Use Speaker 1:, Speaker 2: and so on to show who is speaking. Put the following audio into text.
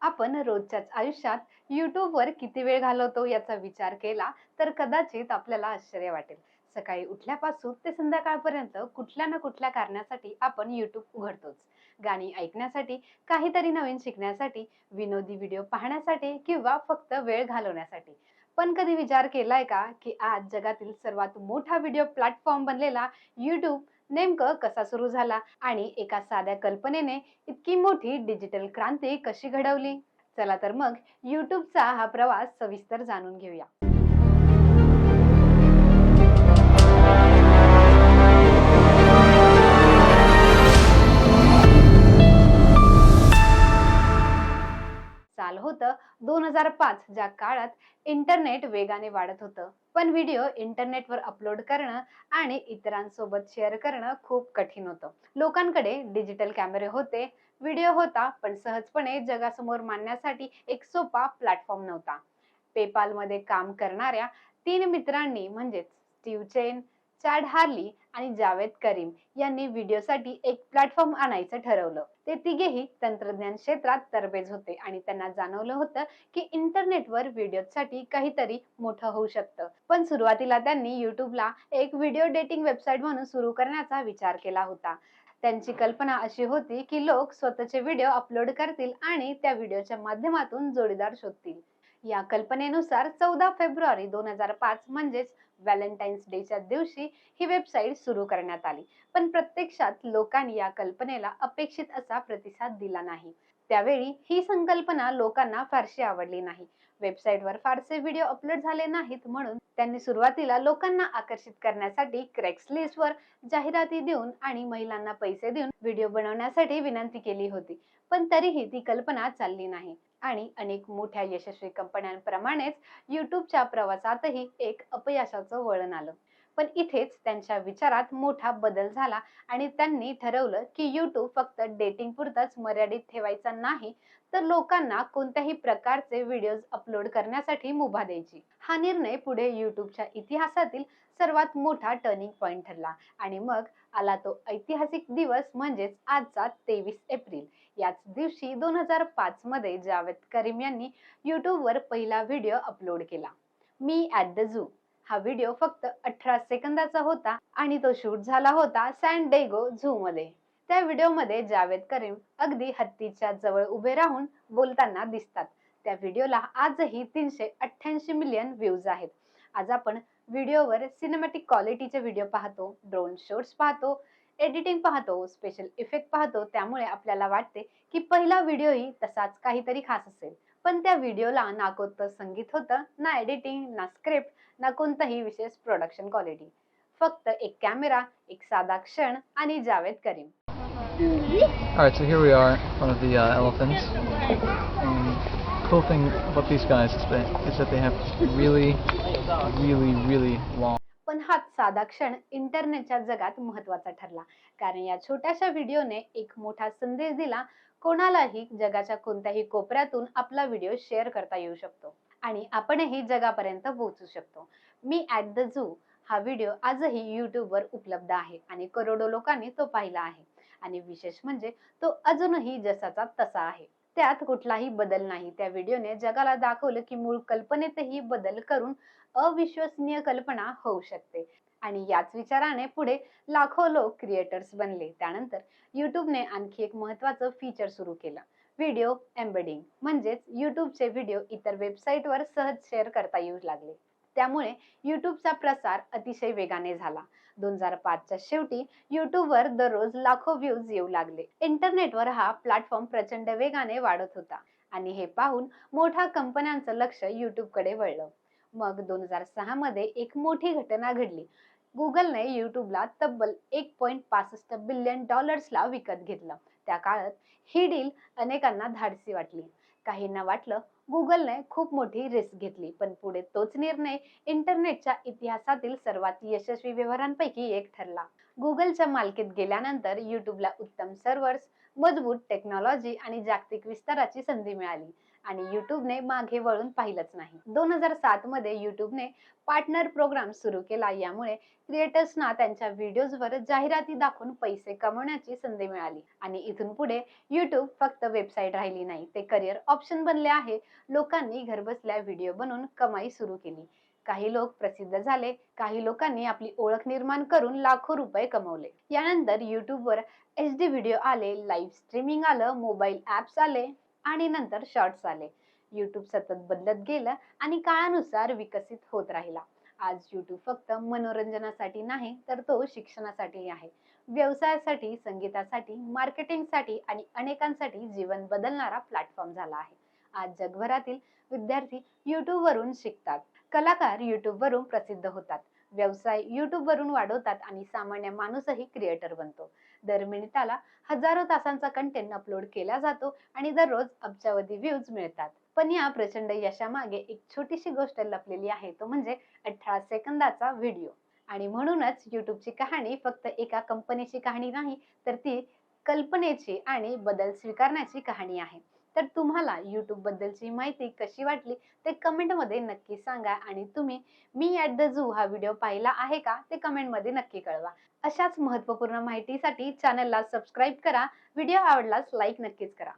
Speaker 1: आपण रोजच्याच आयुष्यात YouTubeवर किती वेळ घालवतो याचा विचार केला तर कदाचित आपल्याला आश्चर्य वाटेल. सकाळी उठल्यापासून ते संध्याकाळपर्यंत कुठल्या ना कुठल्या कारणासाठी आपण YouTube उघडतोच. गाणी ऐकण्यासाठी, काहीतरी नवीन शिकण्यासाठी, विनोदी व्हिडिओ पाहण्यासाठी किंवा फक्त वेळ घालवण्यासाठी. पण कधी विचार केलाय का की आज जगातील सर्वात मोठा व्हिडिओ प्लॅटफॉर्म बनलेला YouTube नेमकं कसा सुरू झाला आणि एका साध्या कल्पनेने इतकी मोठी डिजिटल क्रांती कशी घडवली? चला तर मग YouTubeचा हा प्रवास सविस्तर जाणून घेऊया. साल होतं 2005, ज्या काळात इंटरनेट वेगाने वाढत होतं. पण व्हिडिओ इंटरनेटवर अपलोड करणं आणि इतरांसोबत शेअर करणं खूप कठीण होतं. लोकांकडे डिजिटल कॅमेरे होते, व्हिडिओ होता, पण सहजपणे जगासमोर मांडण्यासाठी एक सोपा प्लॅटफॉर्म नव्हता. पेपालमध्ये काम करणाऱ्या 3 मित्रांनी म्हणजेच स्टीव्ह चेन, चॅड हार्ली आणि जावेद करीम यांनी व्हिडिओसाठी एक प्लॅटफॉर्म आणायचं ठरवलं. ते तिघेही तंत्रज्ञान क्षेत्रात तरबेज होते आणि त्यांना जाणवलं होतं की इंटरनेटवर व्हिडिओसाठी काहीतरी मोठं होऊ शकतं. पण सुरुवातीला त्यांनी युट्यूबला एक व्हिडिओ डेटिंग वेबसाईट म्हणून सुरू करण्याचा विचार केला होता. त्यांची कल्पना अशी होती की लोक स्वतःचे व्हिडिओ अपलोड करतील आणि त्या व्हिडिओच्या माध्यमातून जोडीदार शोधतील. या कल्पनेनुसार 14 फेब्रुवारी 2005 म्हणजेच व्हॅलेंटाईन्स डेच्या दिवशी ही वेबसाईट सुरू करण्यात आली. पण प्रत्यक्षात लोकांनी या कल्पनेला अपेक्षित असा प्रतिसाद दिला नाही. त्यावेळी ही संकल्पना लोकांना फारशी आवडली नाही. वेबसाईटवर फारसे व्हिडिओ अपलोड झाले नाहीत, म्हणून त्यांनी सुरुवातीला लोकांना आकर्षित करण्यासाठी वर जाहिराती देऊन आणि महिलांना पैसे देऊन व्हिडिओ बनवण्यासाठी विनंती केली होती. पण तरीही ती कल्पना चालली नाही आणि अनेक मोठ्या यशस्वी कंपन्यांप्रमाणेच युट्यूबच्या प्रवासातही एक अपयशाचं वळण आलं. पण इथेच त्यांच्या विचारात मोठा बदल झाला आणि त्यांनी ठरवलं की YouTube फक्त डेटिंग पुरताच मर्यादित ठेवायचा नाही, तर लोकांना कोणत्याही प्रकारचे व्हिडिओज अपलोड करण्यासाठी मुभा द्यायची. हा निर्णय पुढे YouTubeच्या इतिहासातील सर्वात मोठा टर्निंग पॉइंट ठरला आणि मग आला तो ऐतिहासिक दिवस, म्हणजेच आजचा 23 एप्रिल. याच दिवशी 2005 मध्ये जावेद करीम यांनी YouTubeवर पहिला व्हिडिओ अपलोड केला, मी ॲट द झू. हा व्हिडिओ फक्त 18 सेकंदाचा होता आणि तो शूट झाला होता सॅन डेगो झू मध्ये. त्या व्हिडिओमध्ये जावेद करीम अगदी हत्तीच्या जवळ उभे राहून बोलताना दिसतात. त्या व्हिडिओला आजही 388 मिलियन व्ह्यूज आहेत. आज आपण व्हिडिओवर सिनेमॅटिक क्वालिटीचे व्हिडिओ पाहतो, ड्रोन शॉट्स पाहतो, एडिटिंग पाहतो, स्पेशल इफेक्ट पाहतो, त्यामुळे आपल्याला वाटते की पहिला व्हिडिओही तसाच काहीतरी खास असेल. पण त्या व्हिडिओला ना कोणतं संगीत होतं, ना एडिटिंग, ना स्क्रिप्ट, ना कोणताही विशेष प्रोडक्शन क्वालिटी. फक्त एक कॅमेरा, एक साधा क्षण आणि Javed Karim.
Speaker 2: Alright, so here we are in front of the elephants. Cool thing about these guys is that they have really long.
Speaker 1: पण हा साधा क्षण इंटरनेटच्या जगात महत्वाचा ठरला, कारण या छोट्याशा व्हिडिओने एक मोठा संदेश दिला. कोणालाही जगाच्या कोणत्याही कोपऱ्यातून आपला व्हिडिओ शेअर करता येऊ शकतो आणि आपणही जगापर्यंत पोहोचू शकतो. मी ॲट द झू हा व्हिडिओ आजही YouTubeवर उपलब्ध आहे आणि करोडो लोकांनी तो पाहिला आहे. आणि विशेष म्हणजे तो अजूनही जसाचा तसा आहे. त्यात कुठलाही बदल नाही. त्या व्हिडिओने जगाला दाखवलं की मूळ कल्पनेतही बदल करून अविश्वसनीय कल्पना होऊ शकते. आणि याच विचाराने पुढे लाखो लोक क्रिएटर्स बनले. त्यानंतर YouTubeने आणखी एक महत्त्वाचं फीचर सुरू केलं, व्हिडिओ एम्बेडिंग. म्हणजेच YouTubeचे व्हिडिओ इतर वेबसाईटवर सहज शेअर करता येऊ लागले. त्यामुळे YouTubeचा प्रसार अतिशय वेगाने झाला. 2005च्या शेवटी YouTubeवर दररोज लाखो व्ह्यूज येऊ लागले. इंटरनेटवर हा प्लॅटफॉर्म प्रचंड वेगाने वाढत होता आणि हे पाहून मोठ्या कंपन्यांचं लक्ष YouTubeकडे वळलं. मग 2006 मध्ये एक मोठी घटना घडली. गुगलने YouTubeला तब्बल $1.65 बिलियन ला विकत घेतलं. त्या काळात ही डील अनेकांना धाडसी वाटली. काहींना वाटलं गुगलने खूप मोठी रिस्क घेतली, पण पुढे तोच निर्णय इंटरनेटच्या इतिहासातील सर्वात यशस्वी व्यवहारांपैकी एक ठरला. गुगलच्या मालकीत गेल्यानंतर YouTubeला उत्तम सर्व्हर्स, मजबूत टेक्नॉलॉजी आणि जागतिक विस्ताराची संधी मिळाली आणि युट्यूबने मागे वळून पाहिलंच नाही. 2007 मध्ये युट्यूबने पार्टनर प्रोग्राम सुरू केला. यामुळे क्रिएटर्सना त्यांच्या व्हिडिओजवर जाहिराती दाखवून पैसे कमवण्याची संधी मिळाली आणि इथून पुढे युट्यूब फक्त वेबसाईट राहिली नाही, ते करिअर ऑप्शन बनले आहे. लोकांनी घरबसल्या व्हिडिओ बनवून कमाई सुरू केली. काही लोक प्रसिद्ध झाले, काही लोकांनी आपली ओळख निर्माण करून लाखो रुपये कमवले. यानंतर युट्यूबवर HD व्हिडिओ आले, लाईव्ह स्ट्रीमिंग आलं, मोबाईल ऍप्स आले आणि नंतर शॉर्ट्स आले. युट्यूब सतत बदलत गेलं आणि काळानुसार विकसित होत राहिला. आज युट्यूब फक्त मनोरंजनासाठी नाही, तर तो शिक्षणासाठी आहे, व्यवसायासाठी, संगीतासाठी, मार्केटिंगसाठी आणि अनेकांसाठी जीवन बदलणारा प्लॅटफॉर्म झाला आहे. आज जगभरातील विद्यार्थी YouTube वरून शिकतात, कलाकार YouTube वरून प्रसिद्ध होतात, व्यवसाय YouTube वरून वाढवतात आणि सामान्य माणूसही क्रिएटर बनतो. दर मिनिटाला हजारो तासांचा कंटेंट अपलोड केला जातो आणि दररोज अब्जावधी व्ह्यूज मिळतात. पण या प्रचंड यशामागे एक छोटीशी गोष्ट लपलेली आहे, तो म्हणजे 18 सेकंदाचा व्हिडिओ. आणि म्हणूनच युट्यूबची कहाणी फक्त एका कंपनीची कहाणी नाही, तर ती कल्पनेची आणि बदल स्वीकारण्याची कहाणी आहे. तर तुम्हाला युट्यूब बद्दलची माहिती कशी वाटली ते कमेंटमध्ये नक्की सांगा आणि तुम्ही मी ॲट द झू हा व्हिडिओ पाहिला आहे का ते कमेंटमध्ये नक्की कळवा. अशाच महत्त्वपूर्ण माहितीसाठी चॅनलला सबस्क्राईब करा. व्हिडिओ आवडल्यास लाईक नक्कीच करा.